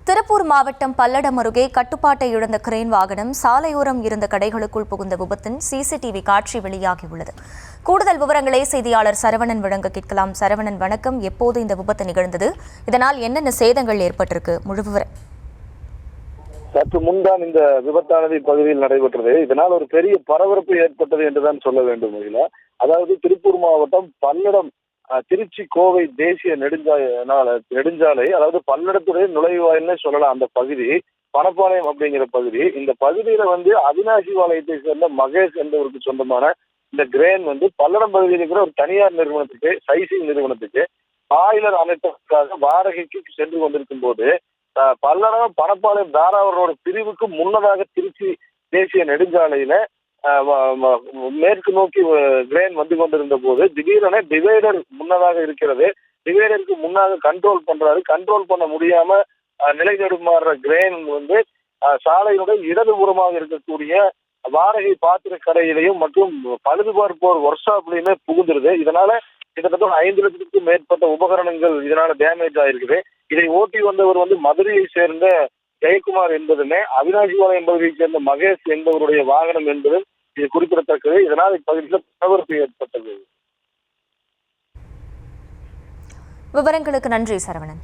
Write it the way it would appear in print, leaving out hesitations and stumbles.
திருப்பூர் மாவட்டம் பல்லடம் அருகே கட்டுப்பாட்டை இழந்த கிரேன் வாகனம் சாலையோரம் இருந்த கடைகளுக்குள் புகுந்த விபத்தின் சிசிடிவி காட்சி வெளியாகியுள்ளது. கூடுதல் விவரங்களை செய்தியாளர் சரவணன் வழங்க கேட்கலாம். சரவணன், வணக்கம். எப்போது இந்த விபத்து நிகழ்ந்தது? இதனால் என்னென்ன சேதங்கள் ஏற்பட்டிருக்கு? முழு விவரம். சற்று முன்தான் இந்த விபத்தானது இப்பகுதியில் நடைபெற்றது. இதனால் ஒரு பெரிய பரபரப்பு ஏற்பட்டது என்றுதான் சொல்ல வேண்டும். அதாவது திருப்பூர் மாவட்டம் பல்லடம் திருச்சி கோவை தேசிய நெடுஞ்சாலை, அதாவது பல்லடத்துடைய நுழைவாயில்னு சொல்லலாம். அந்த பகுதி பணப்பாளையம் அப்படிங்கிற பகுதி. இந்த பகுதியில அவினாசி பாளையத்தை சேர்ந்த மகேஷ் என்பவருக்கு சொந்தமான இந்த கிரேன் பல்லடம் பகுதியில் இருக்கிற ஒரு தனியார் நிறுவனத்துக்கு, சைசிங் நிறுவனத்துக்கு ஆயிலர் அமைப்பதற்காக வாடகைக்கு சென்று கொண்டிருக்கும் போது பல்லடம் பணப்பாளையம் தாராவரோட பிரிவுக்கு முன்னதாக திருச்சி தேசிய நெடுஞ்சாலையில மேற்கு நோக்கி கிரேன் வந்து கொண்டிருந்த போது திடீரென டிவைடர் முன்னதாக இருக்கிறது. டிவைடருக்கு முன்னாக கண்ட்ரோல் பண்றாரு. கண்ட்ரோல் பண்ண முடியாம நிலை தடுமாறுற கிரேன் சாலையுடைய இடதுபுறமாக இருக்கக்கூடிய வாடகை பாத்திர கடையிலையும் மற்றும் பழுது பார்ப்போர் ஒர்க் ஷாப்லயுமே புகுந்துருது. இதனால கிட்டத்தட்ட 5 லட்சத்துக்கும் மேற்பட்ட உபகரணங்கள் இதனால டேமேஜ் ஆயிருக்குது. இதை ஓட்டி வந்தவர் மதுரையை சேர்ந்த ஜெயக்குமார் என்பதுமே அவினாசிபாளையம் பகுதியை சேர்ந்த மகேஷ் என்பவருடைய வாகனம் என்பது இது குறிப்பிடத்தக்கது. இதனால் இப்பகுதியில் பரபரப்பு ஏற்பட்டது. விவரங்களுக்கு நன்றி சரவணன்.